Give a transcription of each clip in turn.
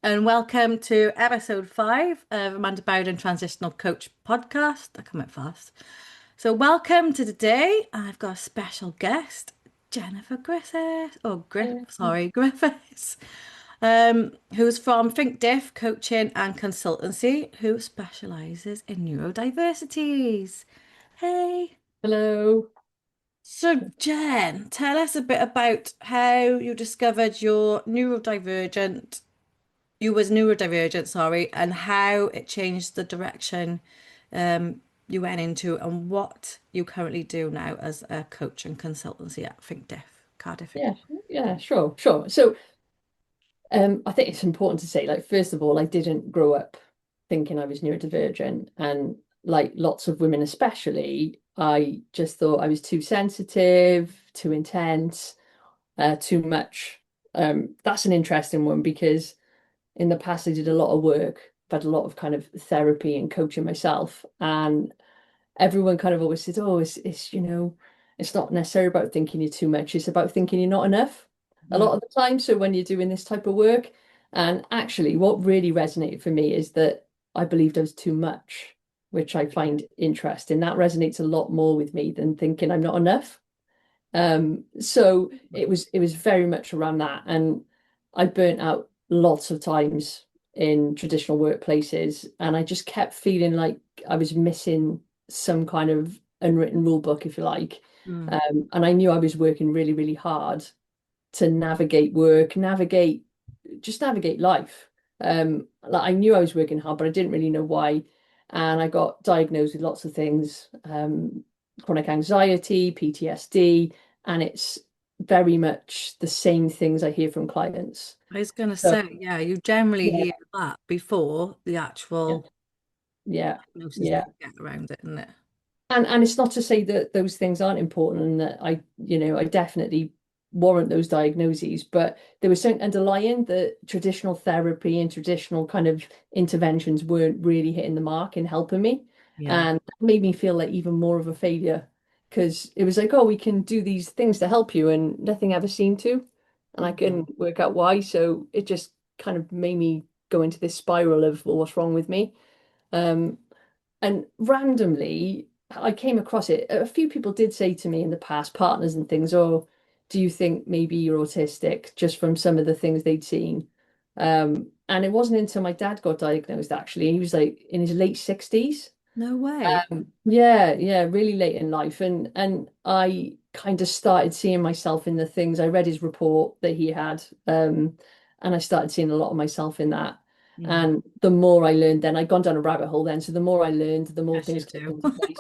and welcome to episode 5 of Amanda Bowden Transitional Coach podcast. I come out fast. So, welcome to today. I've got a special guest, Jennifer Griffiths, Griffiths, who's from ThinkDIF Coaching and Consultancy, who specialises in neurodiversities. Hey. Hello. So, Jen, tell us a bit about how you discovered you was neurodivergent, sorry, and how it changed the direction you went into and what you currently do now as a coach and consultancy at ThinkDIF, Cardiff. Yeah, yeah, sure. So, I think it's important to say, like, first of all, I didn't grow up thinking I was neurodivergent, and like lots of women, especially, I just thought I was too sensitive, too intense, too much. That's an interesting one because in the past I did a lot of work, I've had a lot of kind of therapy and coaching myself, and everyone kind of always says, "Oh, it's it's not necessarily about thinking you're too much. It's about thinking you're not enough." A Mm. lot of the time. So when you're doing this type of work, and actually, what really resonated for me is that I believed I was too much, which I find interesting. That resonates a lot more with me than thinking I'm not enough. So it was very much around that, and I burnt out lots of times in traditional workplaces, and I just kept feeling like I was missing some kind of unwritten rule book, if you like. Mm. And I knew I was working really, really hard to navigate work, navigate life. Like I knew I was working hard, but I didn't really know why. And I got diagnosed with lots of things, chronic anxiety, PTSD, and it's very much the same things I hear from clients. I was going to So say, yeah, you generally yeah, hear that before the yeah, actual yeah, diagnosis that yeah. you get around it, isn't it? And it's not to say that those things aren't important and that I definitely warrant those diagnoses, but there was something underlying that traditional therapy and traditional kind of interventions weren't really hitting the mark in helping me. Yeah. And that made me feel like even more of a failure because it was like, oh, we can do these things to help you and nothing ever seemed to. And I Mm. couldn't work out why. So it just kind of made me go into this spiral of, well, what's wrong with me? Um, and randomly, I came across it. A few people did say to me in the past, partners and things, oh, do you think maybe you're autistic just from some of the things they'd seen? And it wasn't until my dad got diagnosed, actually. He was like in his late 60s. No way. Yeah, really late in life. And I kind of started seeing myself in the things. I read his report that he had, and I started seeing a lot of myself in that. Yeah. And the more I learned, then I'd gone down a rabbit hole then. So the more I learned, the more Yes, you things clicked do. into place.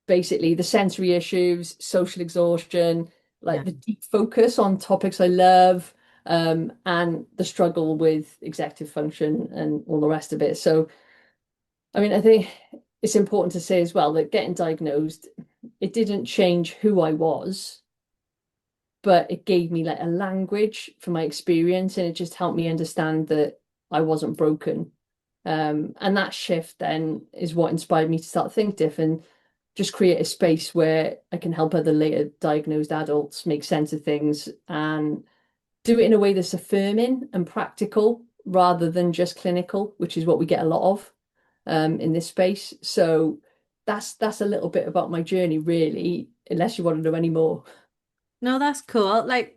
Basically, the sensory issues, social exhaustion, Yeah. like the deep focus on topics I love, and the struggle with executive function and all the rest of it. So I mean, I think it's important to say as well that getting diagnosed, it didn't change who I was, but it gave me like a language for my experience and it just helped me understand that I wasn't broken. And that shift then is what inspired me to start Think Diff and just create a space where I can help other later diagnosed adults make sense of things and do it in a way that's affirming and practical rather than just clinical, which is what we get a lot of in this space. So that's a little bit about my journey, really, unless you want to know any more. No, that's cool. Like,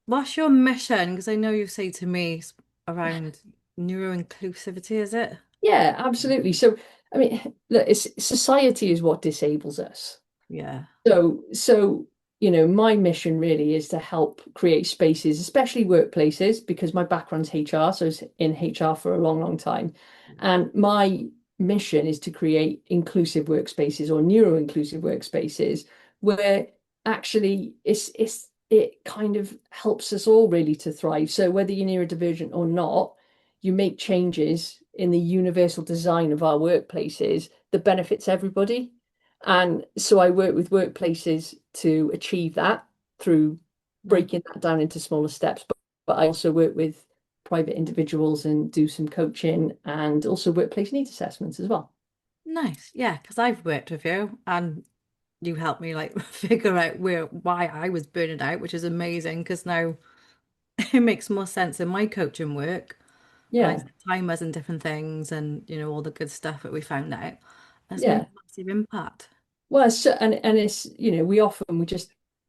what's your mission? Because I know you say to me around neuro inclusivity, is it? Yeah, absolutely. So, I mean, look, society is what disables us. Yeah. So, my mission really is to help create spaces, especially workplaces, because my background's HR, so I was in HR for a long, long time. And my mission is to create inclusive workspaces or neuro-inclusive workspaces where actually it kind of helps us all really to thrive. So whether you're neurodivergent or not, you make changes in the universal design of our workplaces that benefits everybody. And so I work with workplaces to achieve that through Nice. breaking that down into smaller steps. But I also work with private individuals and do some coaching and also workplace needs assessments as well. Nice. Yeah, because I've worked with you and you helped me like figure out why I was burning out, which is amazing because now it makes more sense in my coaching work. Yeah. Timers and different things, and all the good stuff that we found out has made Yeah. a massive impact. Well, so, and it's,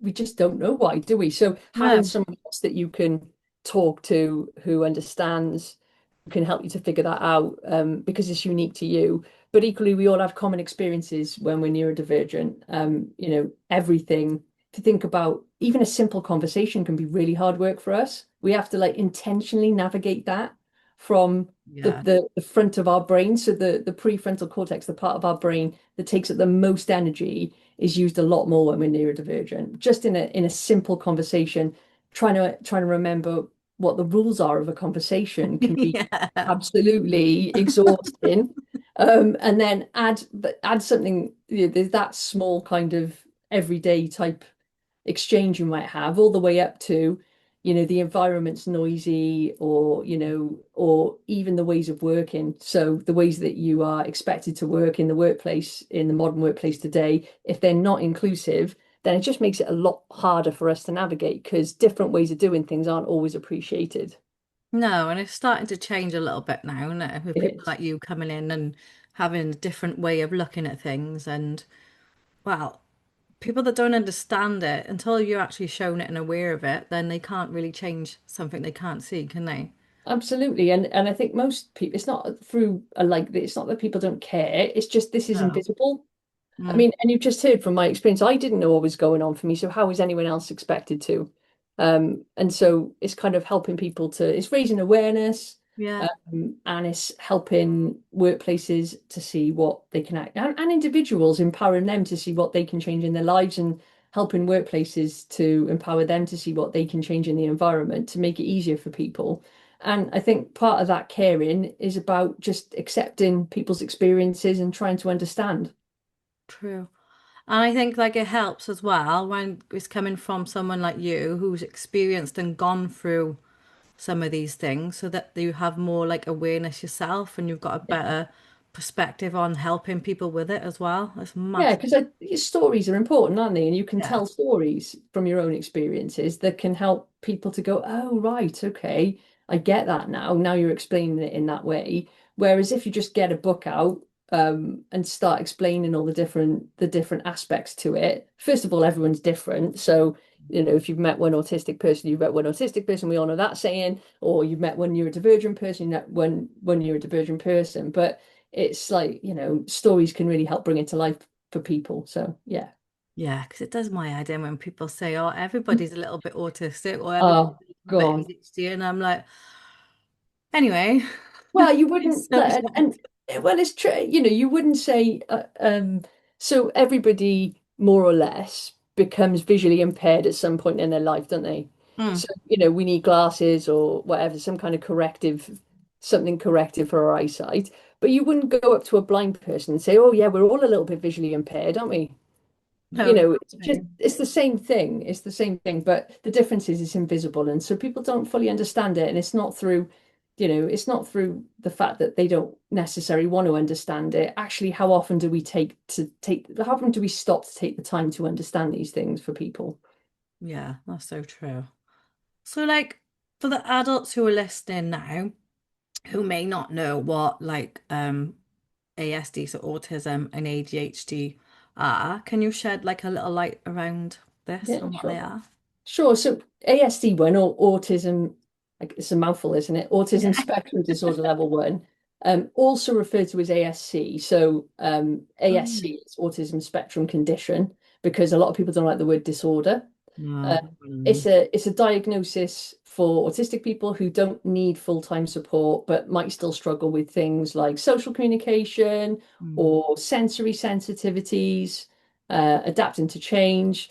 we just don't know why, do we? So having No, someone else that you can talk to who understands, who can help you to figure that out, because it's unique to you. But equally, we all have common experiences when we're neurodivergent. Everything to think about, even a simple conversation can be really hard work for us. We have to like intentionally navigate that from the, yeah, the front of our brain. So the prefrontal cortex, the part of our brain that takes up the most energy, is used a lot more when we're neurodivergent. Just in a simple conversation, trying to remember what the rules are of a conversation can be yeah, absolutely exhausting. And then add something, there's that small kind of everyday type exchange you might have, all the way up to, the environment's noisy, or even the ways of working. So the ways that you are expected to work in the workplace, in the modern workplace today, if they're not inclusive, then it just makes it a lot harder for us to navigate, because different ways of doing things aren't always appreciated. no, and it's starting to change a little bit now, isn't it? With It people is. like you coming in and having a different way of looking at things, and well, people that don't understand it until you're actually shown it and aware of it, then they can't really change something they can't see, can they? Absolutely. And I think most people, it's not through a like, it's not that people don't care, it's just this is No. invisible. I Mm. mean, and you've just heard from my experience, I didn't know what was going on for me, so how is anyone else expected to? And so it's kind of helping people it's raising awareness, Yeah. and it's helping workplaces to see what they can act, and individuals, empowering them to see what they can change in their lives, and helping workplaces to empower them to see what they can change in the environment to make it easier for people. And I think part of that caring is about just accepting people's experiences and trying to understand. True. And I think like it helps as well when it's coming from someone like you who's experienced and gone through some of these things so that you have more like awareness yourself and you've got a better perspective on helping people with it as well. It's Yeah, massive. because stories are important, aren't they? And you can Yeah. tell stories from your own experiences that can help people to go, oh, right, okay, I get that now. Now you're explaining it in that way. Whereas if you just get a book out, and start explaining all the different aspects to it, first of all, everyone's different. So, if you've met one autistic person, you've met one autistic person, we all know that saying, or you've met one neurodivergent person, you met one neurodivergent person. But it's like, stories can really help bring it to life for people. So yeah. Yeah, because it does my head in when people say, oh, everybody's a little bit autistic or everybody's Oh a little bit God. ADHD. And I'm like, anyway, Well, you it's wouldn't so let, and well, it's true. You wouldn't say, so everybody more or less becomes visually impaired at some point in their life, don't they? Mm. So, we need glasses or whatever, some kind of something corrective for our eyesight. But you wouldn't go up to a blind person and say, "Oh yeah, we're all a little bit visually impaired, aren't we?" No, It's just exactly. it's the same thing. It's the same thing, but the difference is it's invisible, and so people don't fully understand it. And it's not through the fact that they don't necessarily want to understand it. Actually, how often do we stop to take the time to understand these things for people? Yeah, that's so true. So, like, for the adults who are listening now, who may not know what like ASD, so autism and ADHD are, can you shed like a little light around this Yeah, and what they sure. are? Sure. So ASD1, or autism, like it's a mouthful, isn't it? Autism Yeah. spectrum disorder level 1, also referred to as ASC. So Um, ASC is autism spectrum condition, because a lot of people don't like the word disorder. Uh, no. it's a diagnosis for autistic people who don't need full-time support, but might still struggle with things like social communication Mm. or sensory sensitivities, adapting to change,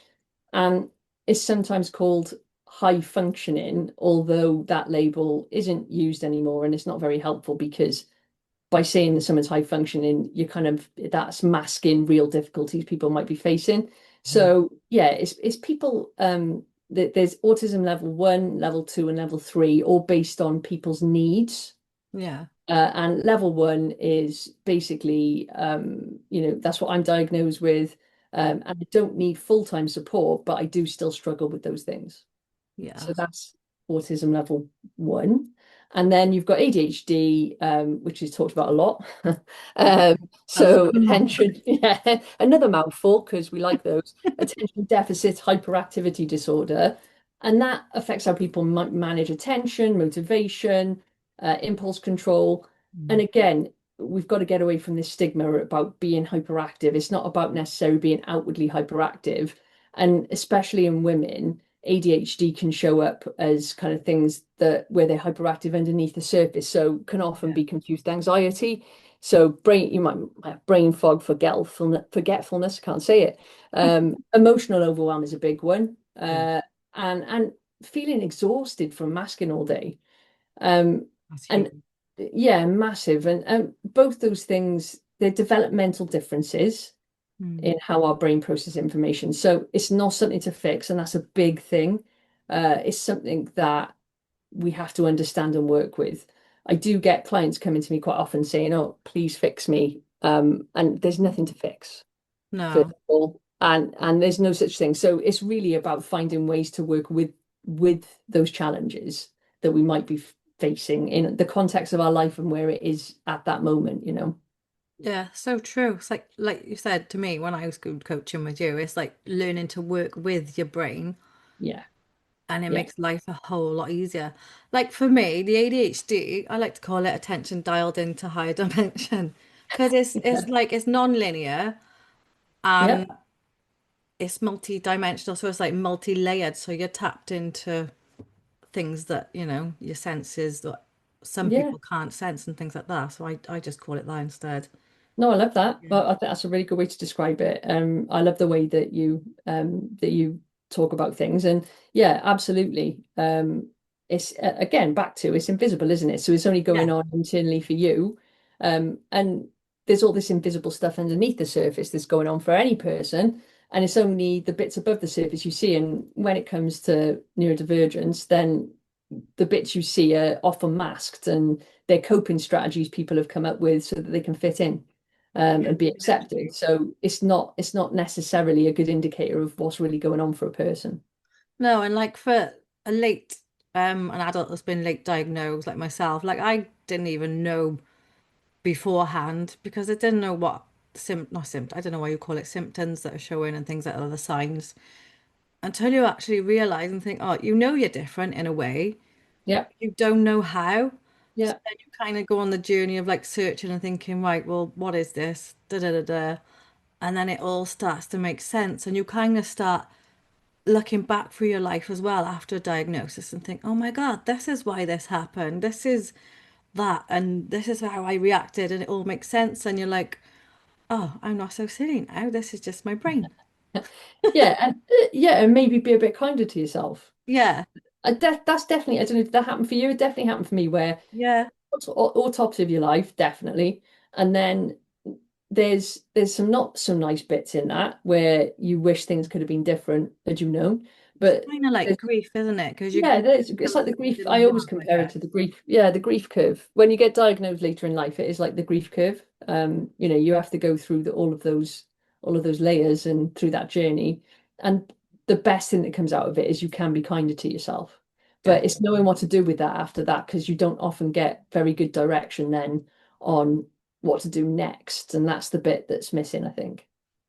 and is sometimes called high functioning, although that label isn't used anymore, and it's not very helpful, because by saying that someone's high functioning, that's masking real difficulties people might be facing. Mm. So yeah, it's people, there's autism level 1, level 2, and level 3, all based on people's needs. Yeah. And level 1 is basically, that's what I'm diagnosed with. Mm. And I don't need full-time support, but I do still struggle with those things. So Yeah. that's autism level 1. And then you've got ADHD, which is talked about a lot. That's So attention, yeah, another mouthful because we like those. Attention deficit hyperactivity disorder. And that affects how people manage attention, motivation, impulse control. And again, we've got to get away from this stigma about being hyperactive. It's not about necessarily being outwardly hyperactive. And especially in women, ADHD can show up as kind of things that where they're hyperactive underneath the surface. So can often yeah. be confused with anxiety. So you might have brain fog, forgetfulness, can't say it. Emotional overwhelm is a big one. Yeah. And feeling exhausted from masking all day. Um, That's huge. and yeah, massive. And both those things, they're developmental differences Mm. in how our brain processes information. So it's not something to fix, and that's a big thing. It's something that we have to understand and work with. I do get clients coming to me quite often saying, "Oh, please fix me," and there's nothing to fix, first No. of all, and there's no such thing. So it's really about finding ways to work with those challenges that we might be facing in the context of our life and where it is at that moment, you know. Yeah, so true. It's like you said to me when I was good coaching with you, it's like learning to work with your brain Yeah, and it yeah, makes life a whole lot easier. Like for me, the ADHD, I like to call it attention dialed into higher dimension because it's like it's non-linear yeah, and it's multi-dimensional, so it's like multi-layered. So you're tapped into things that, your senses that some yeah. people can't sense and things like that. So I just call it that instead. No, I love that. Yeah. But I think that's a really good way to describe it. I love the way that you talk about things, and yeah, absolutely. It's again back to it's invisible, isn't it? So it's only Yeah. going on internally for you, and there's all this invisible stuff underneath the surface that's going on for any person, and it's only the bits above the surface you see. And when it comes to neurodivergence, then the bits you see are often masked, and they're coping strategies people have come up with so that they can fit in Yeah, and be literally. accepted. So it's not necessarily a good indicator of what's really going on for a person. No, and like for a late an adult that's been late diagnosed like myself, like I didn't even know beforehand because I didn't know what not symptom, I don't know why you call it symptoms that are showing and things that are the signs until you actually realize and think, oh, you're different in a way. Yeah, You don't know how. So yeah, then you kind of go on the journey of like searching and thinking, right, well, what is this? Da da da da. And then it all starts to make sense. And you kind of start looking back through your life as well after a diagnosis and think, oh my God, this is why this happened. This is that. And this is how I reacted. And it all makes sense. And you're like, oh, I'm not so silly now. This is just my brain. yeah, and maybe be a bit kinder to yourself. Yeah. That's definitely. I don't know if that happened for you. It definitely happened for me where Yeah. autopsy of your life, definitely. And then there's some not so nice bits in that where you wish things could have been different, had you known. It's But kind of there's, like grief, isn't it? Because yeah, feel it's like the you grief. didn't I always have, I compare it guess. to the grief. Yeah, the grief curve. When you get diagnosed later in life, it is like the grief curve. You have to go through all of those layers and through that journey. And the best thing that comes out of it is you can be kinder to yourself. But it's knowing Definitely. what to do with that after that, because you don't often get very good direction then on what to do next. And that's the bit that's missing, I think.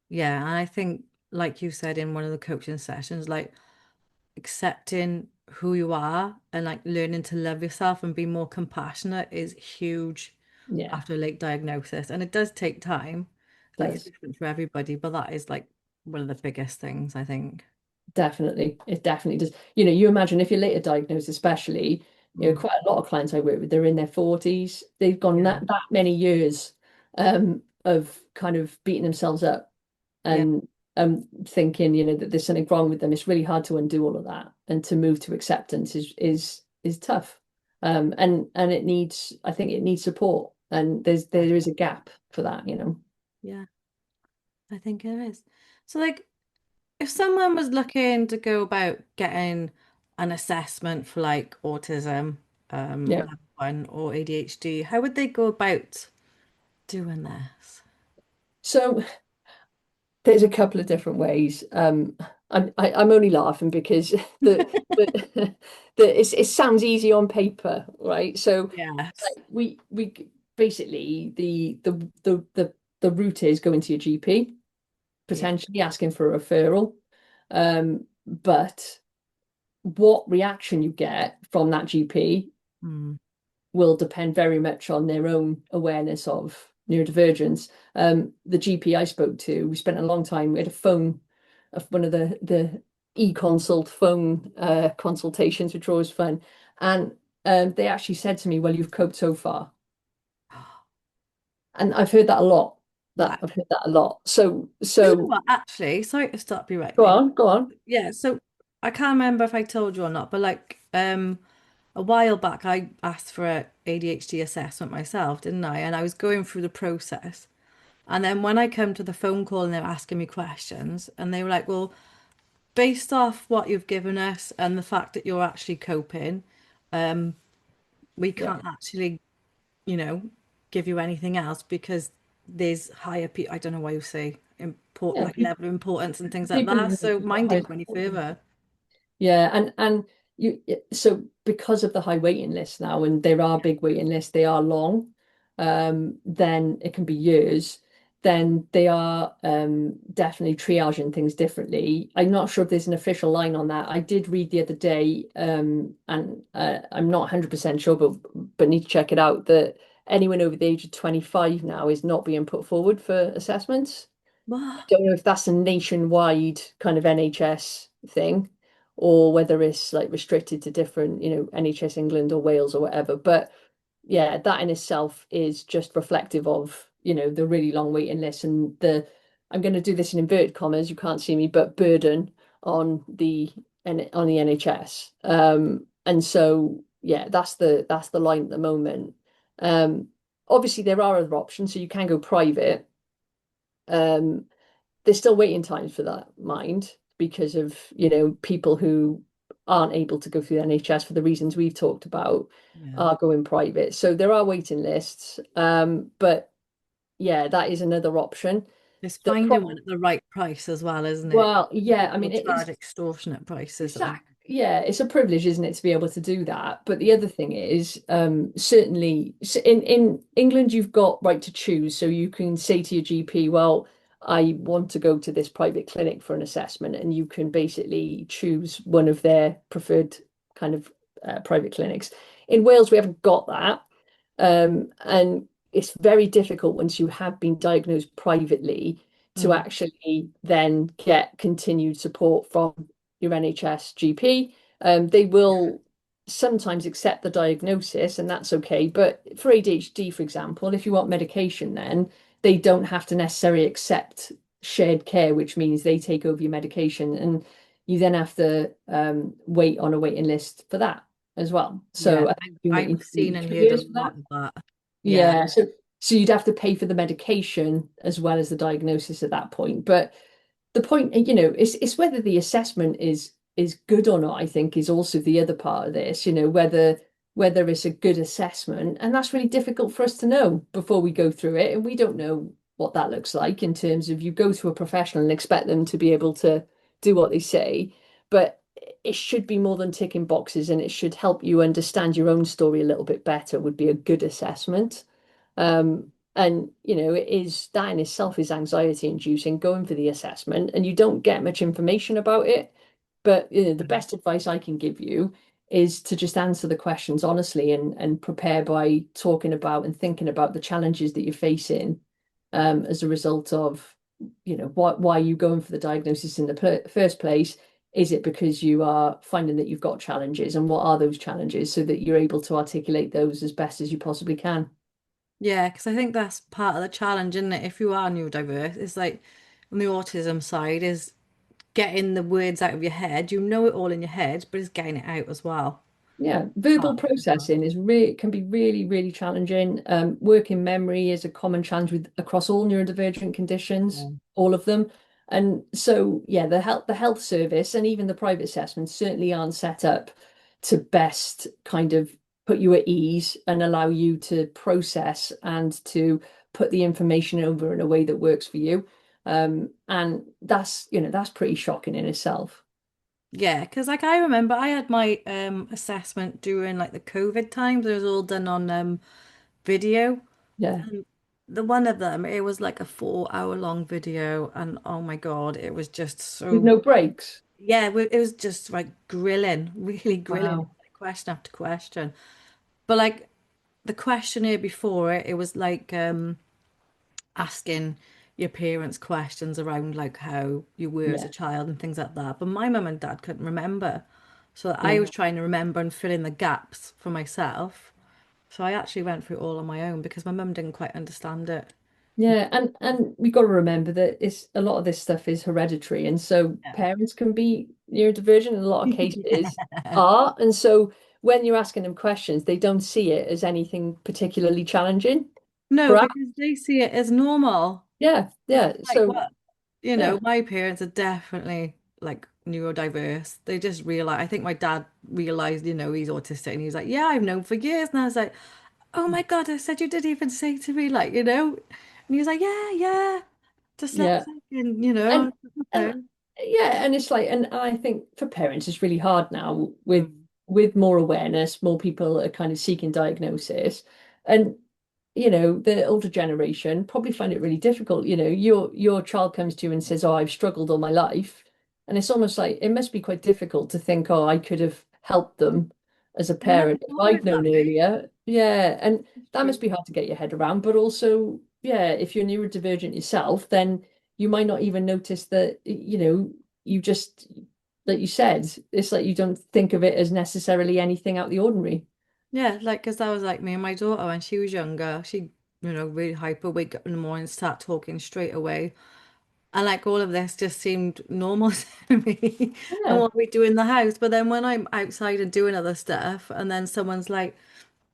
Yeah. And I think, like you said in one of the coaching sessions, like accepting who you are and like learning to love yourself and be more compassionate is huge Yeah, after a late diagnosis. And it does take time. it Like it's does. different for everybody, but that is like one of the biggest things, I think. Definitely. It definitely does. You imagine if you're later diagnosed, especially, Mm. quite a lot of clients I work with, they're in their 40s. They've gone Yeah. that many years of kind of beating themselves up Yeah. and thinking, that there's something wrong with them. It's really hard to undo all of that. And to move to acceptance is tough. And I think it needs support. And there is a gap for that. Yeah, I think it is. So like if someone was looking to go about getting an assessment for like autism, Yeah. level 1 or ADHD, how would they go about doing this? So There's a couple of different ways. I'm only laughing because the, it sounds easy on paper, right? So Yes. like we basically the route is going to your GP, Yeah. potentially asking for a referral. But what reaction you get from that GP Mm. will depend very much on their own awareness of neurodivergence. The GP I spoke to, we spent a long time, we had a phone of one of the e-consult phone consultations, which are always fun. And they actually said to me, well, you've coped so far. And I've heard that a lot. That Right. I've heard that a lot. So You know so what? Actually, sorry to stop you right go there. on, go on. Yeah, so I can't remember if I told you or not, but like a while back I asked for a ADHD assessment myself, didn't I? And I was going through the process. And then when I come to the phone call and they're asking me questions, and they were like, well, based off what you've given us and the fact that you're actually coping, we Yeah. can't actually, you know, give you anything else because there's higher, I don't know why you say important, Yeah, like level of importance and things like people that. who So have got mine high. didn't go any further. Yeah, and you so because of the high waiting list now, and there are big waiting lists, they are long, then it can be years, then they are definitely triaging things differently. I'm not sure if there's an official line on that. I did read the other day, and I'm not 100% sure, but need to check it out, that anyone over the age of 25 now is not being put forward for assessments. I What? don't know if that's a nationwide kind of NHS thing or whether it's like restricted to different, NHS England or Wales or whatever. But yeah, that in itself is just reflective of, the really long waiting list and I'm going to do this in inverted commas, you can't see me, but burden on the NHS. And so yeah, that's the line at the moment. Um, Obviously there are other options, so you can go private. Um, there's still waiting times for that, mind, because of, people who aren't able to go through the NHS for the reasons we've talked about Yeah. are going private. So there are waiting lists. But yeah, that is another option. It's The finding one problem, at the right price as well, isn't it? well, yeah, I People mean, it charge is. extortionate prices at the moment. Exactly. Yeah, it's a privilege, isn't it, to be able to do that? But the other thing is, certainly in England, you've got right to choose. So you can say to your GP, well, I want to go to this private clinic for an assessment, and you can basically choose one of their preferred kind of private clinics. In Wales, we haven't got that. And it's very difficult once you have been diagnosed privately to Mm. actually then get continued support from your NHS GP. They will sometimes accept the diagnosis, and that's okay. But for ADHD, for example, if you want medication, then they don't have to necessarily accept shared care, which means they take over your medication, and you then have to wait on a waiting list for that as well. Yeah, So I think you've been waiting I've seen for and three heard a years for lot that. of that. Yeah, Yeah, so you'd have to pay for the medication as well as the diagnosis at that point. But the point, it's whether the assessment is good or not, I think, is also the other part of this, whether it's a good assessment. And that's really difficult for us to know before we go through it. And we don't know what that looks like in terms of you go to a professional and expect them to be able to do what they say. But it should be more than ticking boxes and it should help you understand your own story a little bit better, would be a good assessment. And it is that in itself is anxiety inducing going for the assessment, and you don't get much information about it. But the best advice I can give you is to just answer the questions honestly and prepare by talking about and thinking about the challenges that you're facing as a result of, why are you going for the diagnosis in the first place? Is it because you are finding that you've got challenges, and what are those challenges so that you're able to articulate those as best as you possibly can? yeah, because I think that's part of the challenge, isn't it? If you are neurodiverse, it's like on the autism side is getting the words out of your head. You know it all in your head, but it's getting it out as well. Yeah, verbal Part of it as well. processing is really can be really, really challenging. Working memory is a common challenge across all neurodivergent conditions, Yeah. all of them. And so, yeah, the health service and even the private assessments certainly aren't set up to best kind of put you at ease and allow you to process and to put the information over in a way that works for you. And that's, that's pretty shocking in itself. Yeah, because like I remember I had my assessment during like the COVID times. It was all done on video. Yeah. And the one of them, it was like a 4 hour long video, and oh my God, it was just With so no breaks. yeah, it was just like grilling, really grilling, Wow. like question after question. But like the questionnaire before it, it was like asking your parents questions around like how you were as a Yeah. child and things like that. But my mum and dad couldn't remember. So I Yeah. was trying to remember and fill in the gaps for myself. So I actually went through it all on my own because my mum didn't quite understand it. Yeah, and we've got to remember that it's a lot of this stuff is hereditary, and so Yeah. parents can be neurodivergent in a lot of cases Yeah. are, and so when you're asking them questions, they don't see it as anything particularly challenging. No, Correct? because they see it as normal. Yeah, It's yeah. like So what? You yeah, know, my parents are definitely like neurodiverse. They just realize, I think my dad realized, he's autistic and he's like, yeah, I've known for years. And I was like, oh my God, I said you didn't even say to me, like, and he was like, yeah, yeah, yeah. dyslexic. And, And okay. and yeah, and it's like, and I think for parents it's really hard now with Mm. more awareness, more people are kind of seeking diagnosis. And the older generation probably find it really difficult. Your child comes to you and says, "Oh, I've struggled all my life." And it's almost like it must be quite difficult to think, "Oh, I could have helped them as a I never parent if thought of I'd it that known way. earlier." Yeah, and It's that true. must be hard to get your head around, but also, yeah, if you're neurodivergent yourself, then you might not even notice that, you just, like you said, it's like you don't think of it as necessarily anything out of the ordinary. Yeah, like, because that was like me and my daughter when she was younger. She, really hyper, wake up in the morning, start talking straight away. And like all of this just seemed normal to me and Yeah. what we do in the house. But then when I'm outside and doing other stuff, and then someone's like,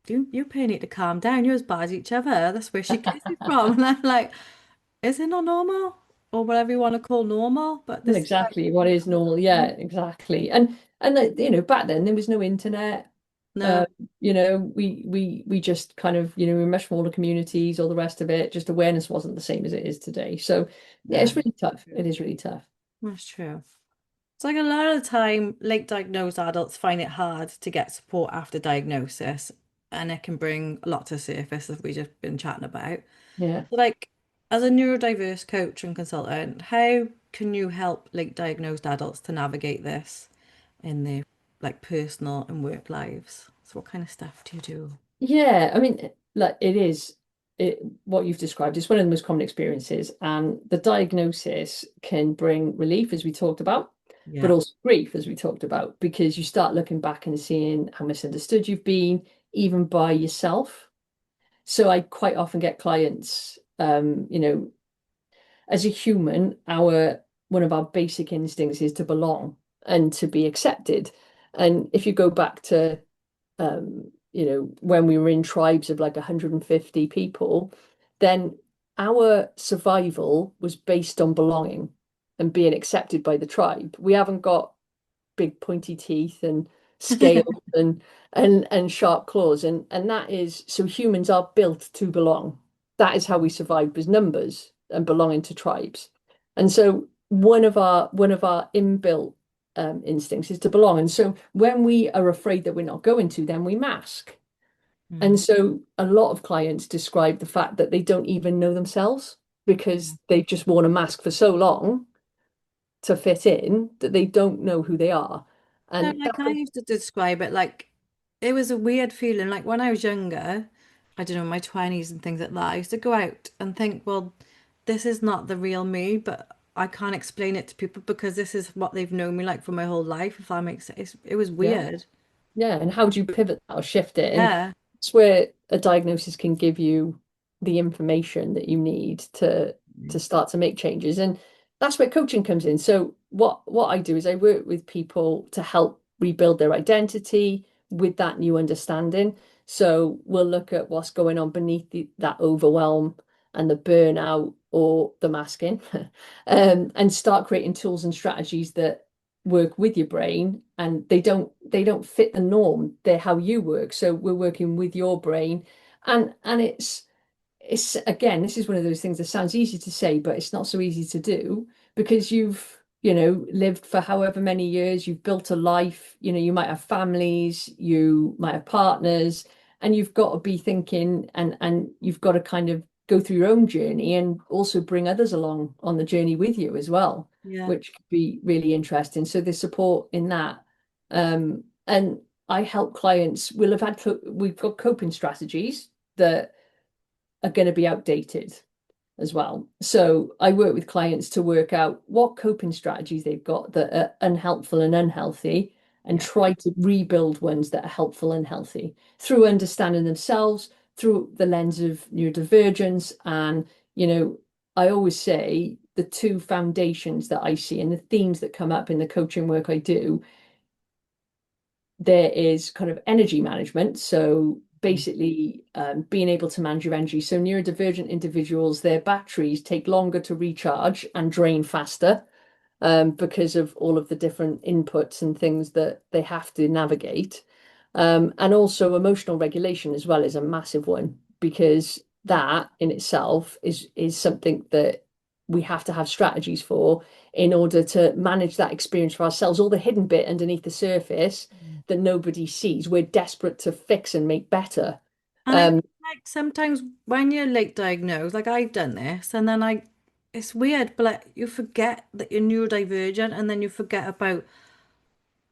you pay need to calm down. You're as bad as each other. That's where she gets it from. And I'm like, is it not normal? Or whatever you want to call normal? But Well, this is how exactly. What is normal? Yeah, exactly. And back then there was no internet. no, Uh, we just kind of, we were much smaller communities, all the rest of it. Just awareness wasn't the same as it is today. So yeah, no, it's really tough. It is really tough. that's true. It's like a lot of the time, late diagnosed adults find it hard to get support after diagnosis, and it can bring a lot to surface as we've just been chatting about. Yeah. So, like, as a neurodiverse coach and consultant, how can you help late diagnosed adults to navigate this in their like personal and work lives? So, what kind of stuff do you do? Yeah, I mean, like what you've described is one of the most common experiences, and the diagnosis can bring relief, as we talked about, but Yeah. also grief, as we talked about, because you start looking back and seeing how misunderstood you've been, even by yourself. So I quite often get clients, as a human, our one of our basic instincts is to belong and to be accepted. And if you go back to when we were in tribes of like 150 people, then our survival was based on belonging and being accepted by the tribe. We haven't got big pointy teeth and scales and sharp claws, and that is so humans are built to belong. That is how we survived, as numbers and belonging to tribes. And so one of our inbuilt instincts is to belong. And so when we are afraid that we're not going to, then we mask. Mm. And so a lot of clients describe the fact that they don't even know themselves because they've just worn a mask for so long to fit in that they don't know who they are. No, And like I used to describe it like it was a weird feeling. Like when I was younger, I don't know, my 20s and things like that, I used to go out and think, well, this is not the real me, but I can't explain it to people because this is what they've known me like for my whole life, if that makes sense. It was yeah, weird. yeah. And how do you pivot that or shift it? And Yeah. it's where a diagnosis can give you the information that you need to start to make changes. And that's where coaching comes in. So what I do is I work with people to help rebuild their identity with that new understanding. So we'll look at what's going on beneath that overwhelm and the burnout or the masking, and start creating tools and strategies that work with your brain, and they don't fit the norm. They're how you work. So we're working with your brain, and it's again, this is one of those things that sounds easy to say, but it's not so easy to do because you've, lived for however many years, you've built a life, you might have families, you might have partners, and you've got to be thinking and you've got to kind of go through your own journey and also bring others along on the journey with you as well, Yeah. which could be really interesting. So the support in that. And I help clients, we've got coping strategies that are going to be outdated as well. So I work with clients to work out what coping strategies they've got that are unhelpful and unhealthy, and Yeah. try to rebuild ones that are helpful and healthy through understanding themselves, through the lens of neurodivergence. And, I always say the two foundations that I see and the themes that come up in the coaching work I do, there is kind of energy management. So basically, being able to manage your energy. So neurodivergent individuals, their batteries take longer to recharge and drain faster, because of all of the different inputs and things that they have to navigate. And also emotional regulation as well is a massive one, because that in itself is something that we have to have strategies for in order to manage that experience for ourselves, all the hidden bit underneath the surface Mm. that nobody sees. We're desperate to fix and make better. And I Um, like sometimes when you're late diagnosed, like I've done this, and then it's weird, but like you forget that you're neurodivergent, and then you forget about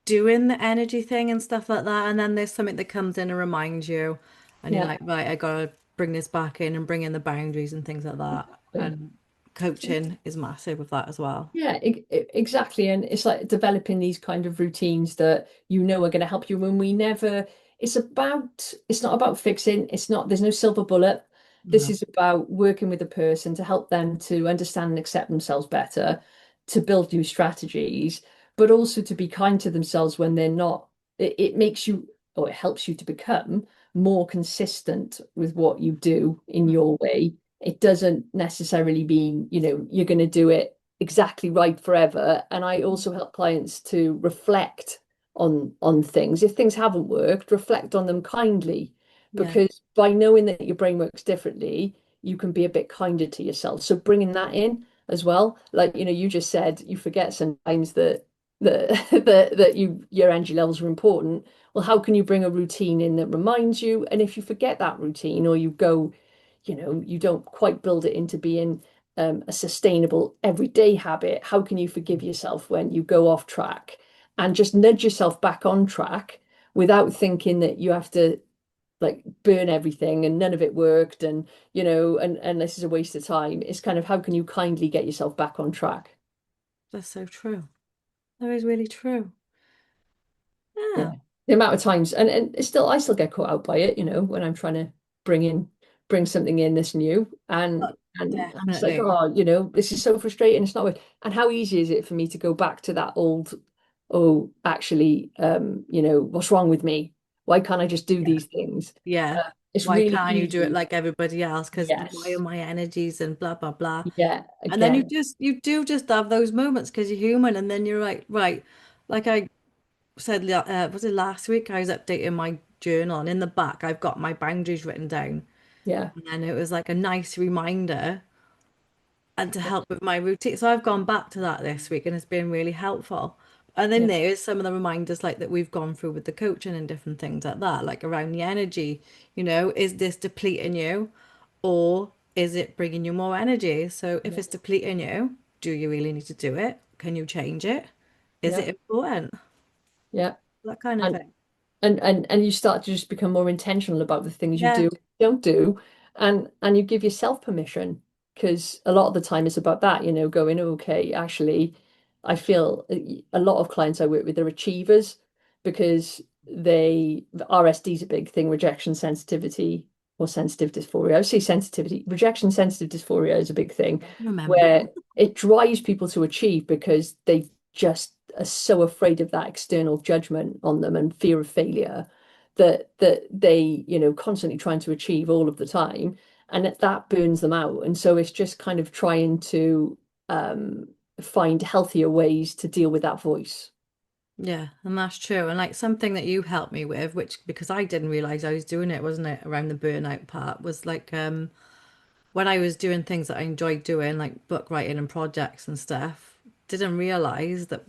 doing the energy thing and stuff like that. And then there's something that comes in and reminds you, and you're yeah, like, right, I gotta bring this back in and bring in the boundaries and things like that. exactly. And coaching is massive with that as well. Yeah, exactly. And it's like developing these kind of routines that are going to help you when we never, it's not about fixing, there's no silver bullet. This No. is about working with a person to help them to understand and accept themselves better, to build new strategies, but also to be kind to themselves when they're not. It makes you, or it helps you to become more consistent with what you do in your way. It doesn't necessarily mean, you're going to do it exactly right forever. And I also help clients to reflect on things. If things haven't worked, reflect on them kindly, Yeah. because by knowing that your brain works differently, you can be a bit kinder to yourself. So bringing that in as well, like, you just said you forget sometimes that that your energy levels are important. Well, how can you bring a routine in that reminds you? And if you forget that routine, or you go, you don't quite build it into being a sustainable everyday habit, how can you forgive yourself when you go off track, and just nudge yourself back on track without thinking that you have to like burn everything and none of it worked, and and this is a waste of time. It's kind of, how can you kindly get yourself back on track? That's so true. That is really true. Yeah, Yeah. the amount of times, and it's still, I still get caught out by it, when I'm trying to bring in bring something in this new, and Oh, I'm just like, definitely. oh, this is so frustrating, it's not work. And how easy is it for me to go back to that old, oh, actually, what's wrong with me? Why can't I just do Yeah. these things? Yeah. It's Why really can't you do it easy. like everybody else? Because why are Yes. my energies and blah blah blah. Yeah, And then again. you do just have those moments because you're human, and then you're right, right. Like I said, was it last week? I was updating my journal, and in the back, I've got my boundaries written down. Yeah. And it was like a nice reminder and to help with my routine. So I've gone back to that this week, and it's been really helpful. And then Yeah. there is some of the reminders like that we've gone through with the coaching and different things like that, like around the energy. Is this depleting you, or is it bringing you more energy? So if Yeah. it's depleting you, do you really need to do it? Can you change it? Is Yeah. it important? Yeah. That kind of And thing. and you start to just become more intentional about the things you Yeah. do, don't do, and you give yourself permission, because a lot of the time it's about that, going, okay, actually, I feel a lot of clients I work with are achievers, because RSD is a big thing, rejection sensitivity or sensitive dysphoria. I would say sensitivity, rejection sensitive dysphoria is a big thing, Remember. where it drives people to achieve because they just are so afraid of that external judgment on them and fear of failure, that they, constantly trying to achieve all of the time, and that burns them out. And so it's just kind of trying to find healthier ways to deal with that voice. Yeah, and that's true. And like something that you helped me with, which because I didn't realize I was doing it, wasn't it, around the burnout part, was like when I was doing things that I enjoyed doing, like book writing and projects and stuff, didn't realize that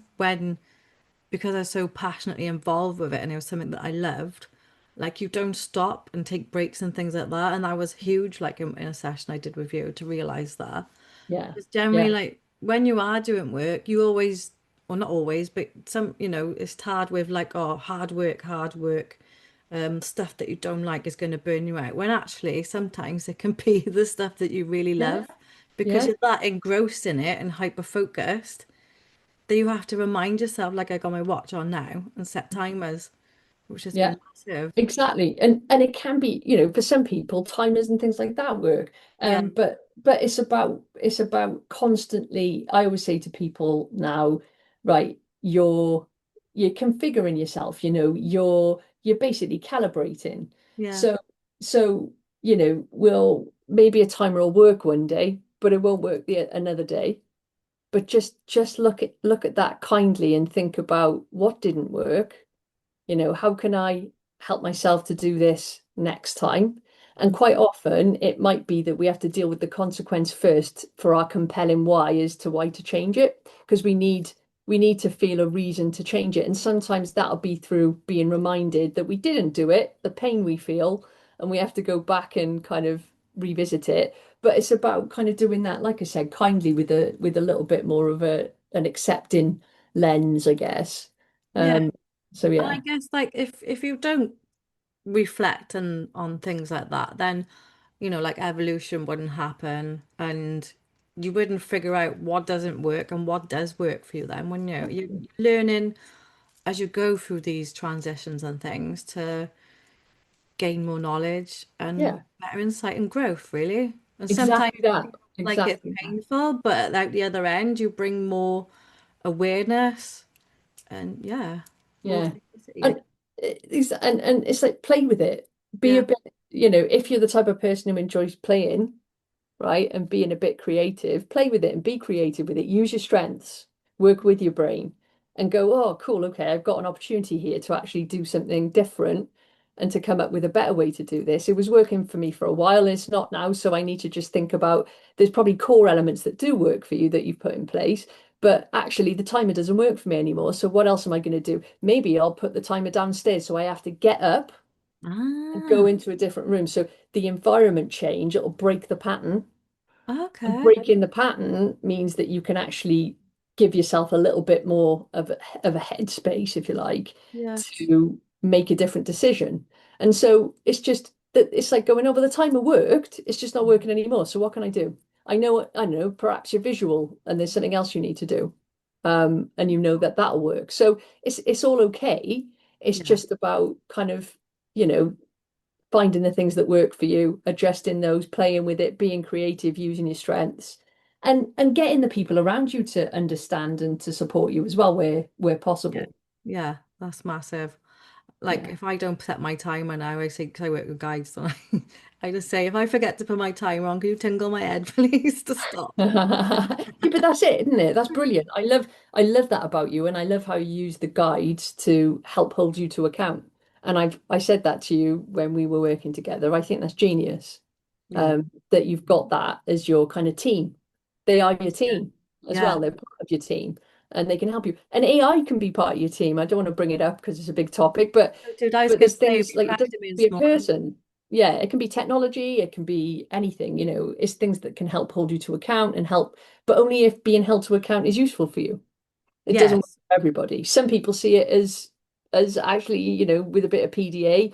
because I was so passionately involved with it and it was something that I loved, like you don't stop and take breaks and things like that. And that was huge, like in a session I did with you to realize that. Yeah. It's generally Yeah. like when you are doing work, you always, well, not always, but it's hard with like, oh, hard work, stuff that you don't like is going to burn you out. When actually, sometimes it can be the stuff that you really Yeah. love because Yeah. you're that engrossed in it and hyper focused that you have to remind yourself, like I got my watch on now and set timers, which has Yeah. been massive. Exactly. And it can be, for some people, timers and things like that work. Yeah, But it's about constantly, I always say to people now, right, you're configuring yourself, you're basically calibrating. yeah, So, will maybe a timer will work one day, but it won't work another day. But just look at that kindly and think about what didn't work. How can I help myself to do this next time? And quite often it might be that we have to deal with the consequence first for our compelling why as to why to change it, because we need to feel a reason to change it. And sometimes that'll be through being reminded that we didn't do it, the pain we feel, and we have to go back and kind of revisit it. But it's about kind of doing that, like I said, kindly with a little bit more of an accepting lens, I guess. yeah. So And I yeah. guess like if you don't reflect on things like that, then like evolution wouldn't happen and you wouldn't figure out what doesn't work and what does work for you then when you're learning as you go through these transitions and things to gain more knowledge and Yeah, better insight and growth, really. And sometimes exactly that. like it's Exactly that. painful, but at the other end, you bring more awareness and yeah, more Yeah. simplicity. And and it's like play with it. Be a Yeah, bit, if you're the type of person who enjoys playing, right, and being a bit creative, play with it and be creative with it. Use your strengths, work with your brain, and go, oh, cool, okay, I've got an opportunity here to actually do something different and to come up with a better way to do this. It was working for me for a while, and it's not now. So I need to just think about there's probably core elements that do work for you that you've put in place. But actually, the timer doesn't work for me anymore. So what else am I going to do? Maybe I'll put the timer downstairs so I have to get up and go ah, into a different room. So the environment change, it'll break the pattern, and okay, breaking the pattern means that you can actually give yourself a little bit more of a headspace, if you like, yes, to make a different decision. And so it's just that it's like going over the timer worked, it's just not working anymore. So what can I do? I know, perhaps you're visual and there's something else you need to do. And you know that that'll work. So it's all okay. It's yeah, just about kind of, you know, finding the things that work for you, adjusting those, playing with it, being creative, using your strengths, and getting the people around you to understand and to support you as well where yeah, possible. yeah. That's massive. Like Yeah. if I don't set my timer now, I say because I work with guides, don't I? I just say if I forget to put my timer on, can you tingle my head, please, to stop? Yeah, but that's it, isn't it? That's brilliant. I love that about you, and I love how you use the guides to help hold you to account. And I said that to you when we were working together. I think that's genius. Yeah, That you've got that as your kind of team. They are your yeah, team as yeah. well. They're part of your team and they can help you. And AI can be part of your team. I don't want to bring it up because it's a big topic, but So, dude, I was but gonna there's say you things like it doesn't reminded me be this a morning. person. Yeah, it can be technology, it can be anything, it's things that can help hold you to account and help, but only if being held to account is useful for you. It doesn't work Yes, for everybody. Some people see it as actually, with a bit of PDA,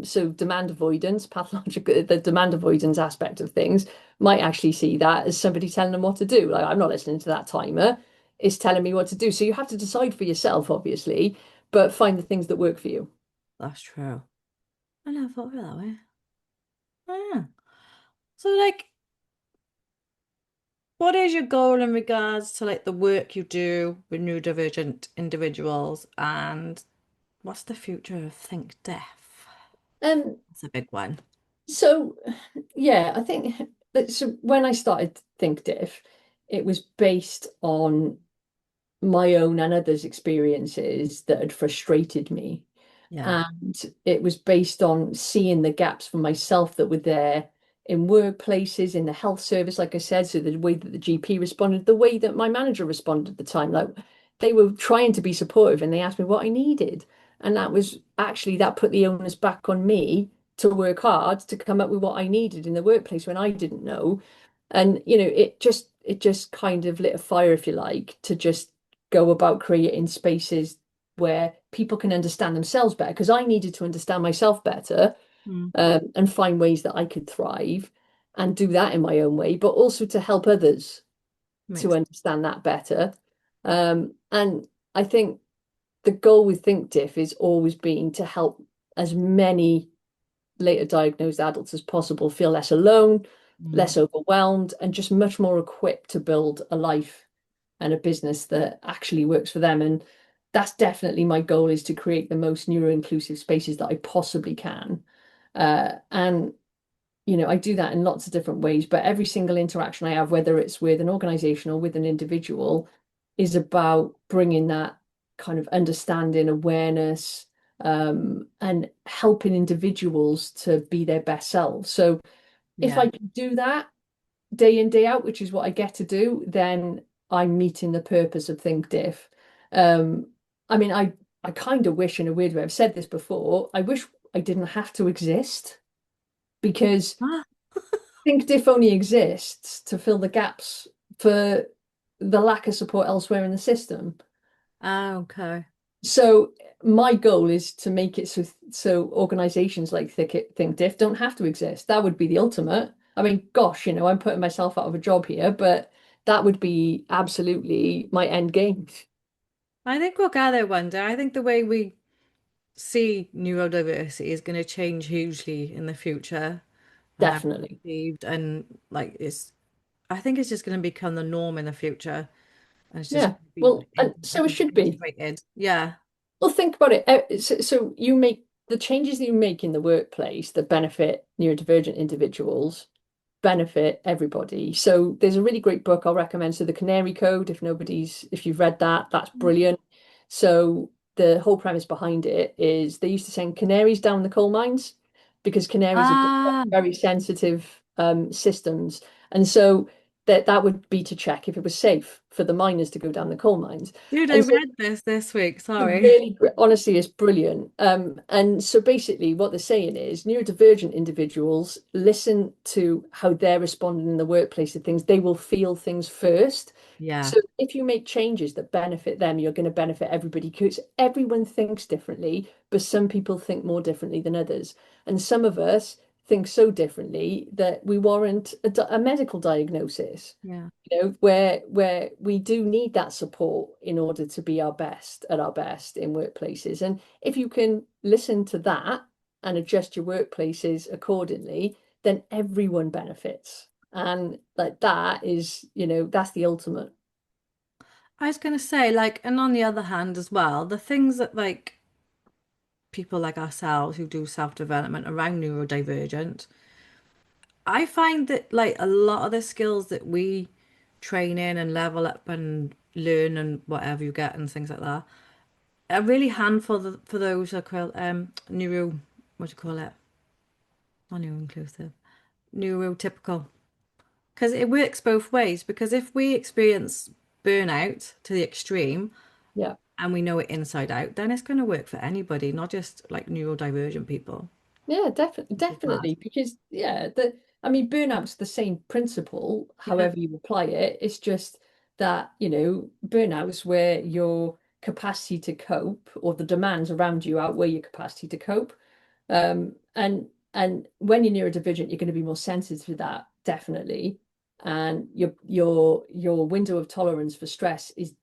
so demand avoidance, pathological, the demand avoidance aspect of things might actually see that as somebody telling them what to do. Like, I'm not listening to that timer. It's telling me what to do. So you have to decide for yourself, obviously, but find the things that work for you. that's true. I never thought of it that way. Oh, yeah. So, like, what is your goal in regards to like the work you do with neurodivergent individuals, and what's the future of ThinkDIF? Um, That's a big one. so yeah, I think that so when I started ThinkDiff, it was based on my own and others' experiences that had frustrated me. Yeah. And it was based on seeing the gaps for myself that were there in workplaces, in the health service, like I said, so the way that the GP responded, the way that my manager responded at the time, like they were trying to be supportive and they asked me what I needed. And that was actually that put the onus back on me to work hard to come up with what I needed in the workplace when I didn't know. And it just kind of lit a fire, if you like, to just go about creating spaces where people can understand themselves better. Because I needed to understand myself better, Mm. and find ways that I could thrive and do that in my own way, but also to help others to Makes understand that better. And I think the goal with ThinkDIF is always been to help as many later diagnosed adults as possible feel less alone, mm. less overwhelmed, and just much more equipped to build a life and a business that actually works for them. And that's definitely my goal, is to create the most neuro-inclusive spaces that I possibly can. And I do that in lots of different ways, but every single interaction I have, whether it's with an organization or with an individual, is about bringing that kind of understanding, awareness, and helping individuals to be their best selves. So if Yeah. I can do that day in, day out, which is what I get to do, then I'm meeting the purpose of ThinkDIF. Um, I mean, I kind of wish, in a weird way, I've said this before, I wish I didn't have to exist, because Ah, ThinkDIF only exists to fill the gaps for the lack of support elsewhere in the system. okay. So my goal is to make it so organizations like ThinkDIF don't have to exist. That would be the ultimate. I mean, gosh, I'm putting myself out of a job here, but that would be absolutely my end game. I think we'll get there one day. I think the way we see neurodiversity is going to change hugely in the future. Definitely. Perceived and like I think it's just going to become the norm in the future, and it's just Yeah. going to be Well, and so it should be. integrated. Yeah, Well, think about it. So you make the changes that you make in the workplace that benefit neurodivergent individuals benefit everybody. So there's a really great book I'll recommend. So The Canary Code, if you've read that, that's brilliant. So the whole premise behind it is they used to send canaries down the coal mines because canaries have got ah, very sensitive systems. And so that would be to check if it was safe for the miners to go down the coal mines. dude, I And so read this week. Sorry. really, honestly, it's brilliant. And so basically, what they're saying is neurodivergent individuals listen to how they're responding in the workplace to things. They will feel things first. Yeah, So if you make changes that benefit them, you're going to benefit everybody, because everyone thinks differently, but some people think more differently than others. And some of us think so differently that we warrant a medical diagnosis, yeah, where we do need that support in order to be our best in workplaces. And if you can listen to that and adjust your workplaces accordingly, then everyone benefits. And like that is, that's the ultimate. I was going to say, like, and on the other hand as well, the things that like people like ourselves who do self-development around neurodivergent, I find that like a lot of the skills that we train in and level up and learn and whatever you get and things like that are really handful for those who are called neuro, what do you call it? Not neuro inclusive, neurotypical. Because it works both ways. Because if we experience burnout to the extreme Yeah. and we know it inside out, then it's going to work for anybody, not just like neurodivergent people, Yeah, definitely, which is mad. definitely. Because I mean, burnout's the same principle, Yeah. however you apply it. It's just that, burnout's where your capacity to cope, or the demands around you outweigh your capacity to cope. And when you're neurodivergent, you're going to be more sensitive to that, definitely. And your window of tolerance for stress is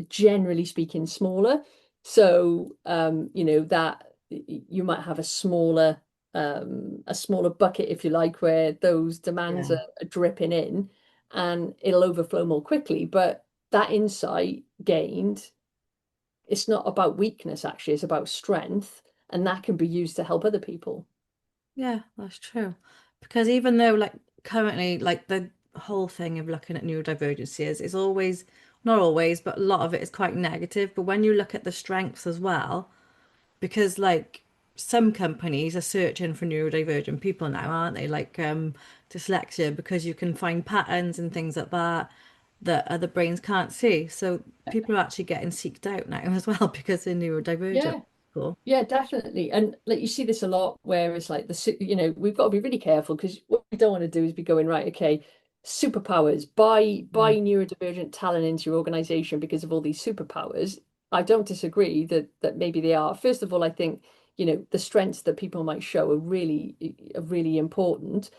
generally speaking smaller. So that you might have a smaller bucket, if you like, where those demands Yeah. are dripping in, and it'll overflow more quickly. But that insight gained, it's not about weakness, actually, it's about strength, and that can be used to help other people. Yeah, that's true. Because even though like currently like the whole thing of looking at neurodivergency is always not always, but a lot of it is quite negative. But when you look at the strengths as well, because like some companies are searching for neurodivergent people now, aren't they? Like dyslexia, because you can find patterns and things like that that other brains can't see. So people are actually getting seeked out now as well because they're neurodivergent. Yeah. Cool. Yeah, definitely. And like you see this a lot where it's like we've got to be really careful because what we don't want to do is be going, right, okay, superpowers, buy Mm. neurodivergent talent into your organization because of all these superpowers. I don't disagree that maybe they are. First of all, I think, the strengths that people might show are really important.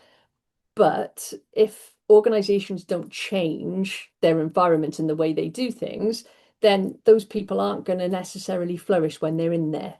But if organizations don't change their environment and the way they do things, then those people aren't going to necessarily flourish when they're in there.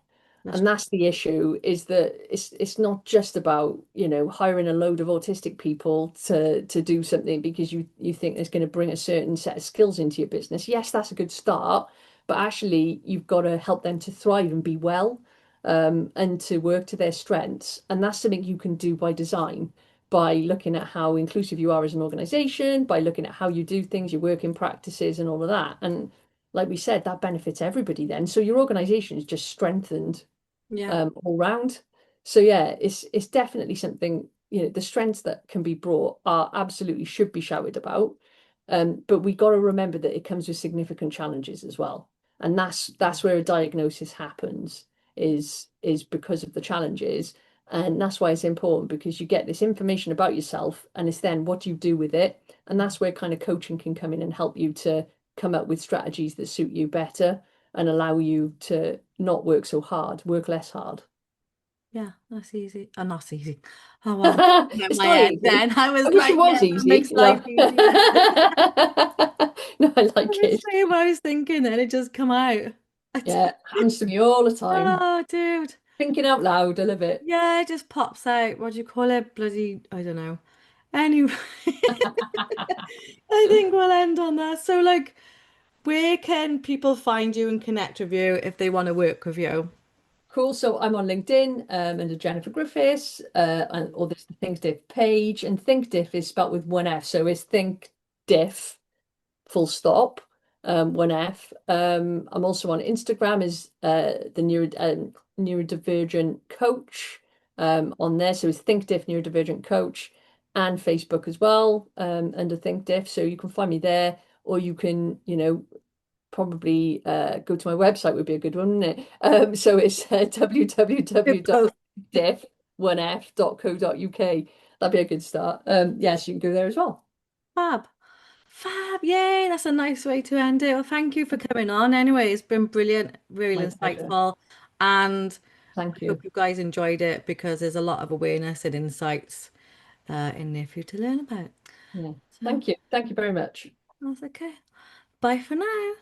That's And that's the issue, is that it's not just about, hiring a load of autistic people to do something because you think it's going to bring a certain set of skills into your business. Yes, that's a good start, but actually you've got to help them to thrive and be well, and to work to their strengths. And that's something you can do by design, by looking at how inclusive you are as an organization, by looking at how you do things, your working practices, and all of that. And like we said, that benefits everybody then. So your organization is just strengthened, yeah. all round. So yeah, it's definitely something, the strengths that can be brought are absolutely should be shouted about. But we got to remember that it comes with significant challenges as well. And that's where a diagnosis happens, is because of the challenges. And that's why it's important, because you get this information about yourself and it's then what you do with it. And that's where kind of coaching can come in and help you to come up with strategies that suit you better and allow you to not work so hard, work less hard. Yeah, that's easy. Oh, not easy. Oh well, in It's my not head easy. then I I was wish like, it yeah, was that easy. makes life No. easier. No, I I like was it. saying what I was thinking and it just come out. Yeah, happens to me all the time. Oh, dude. Thinking out loud, I love it. Yeah, it just pops out. What do you call it? Bloody, I don't know. Anyway, I think we'll end on that. So, like, where can people find you and connect with you if they want to work with you? Cool. So I'm on LinkedIn, under Jennifer Griffiths, or there's the ThinkDIF page, and ThinkDIF is spelled with one F, so it's ThinkDIF, full stop, one F. I'm also on Instagram as the neurodivergent coach, on there, so it's ThinkDIF neurodivergent coach, and Facebook as well, under ThinkDIF. So you can find me there, or you can, probably go to my website would be a good one, wouldn't it? So it's They're both www.diff1f.co.uk. That'd be a good start. Yes, you can go there as well. fab. Fab. Yay, that's a nice way to end it. Well, thank you for coming on. Anyway, it's been brilliant, really My pleasure. insightful. And I Thank you. hope you guys enjoyed it because there's a lot of awareness and insights in there for you to learn about. Yeah. So Thank you. Thank you very much. that's okay. Bye for now.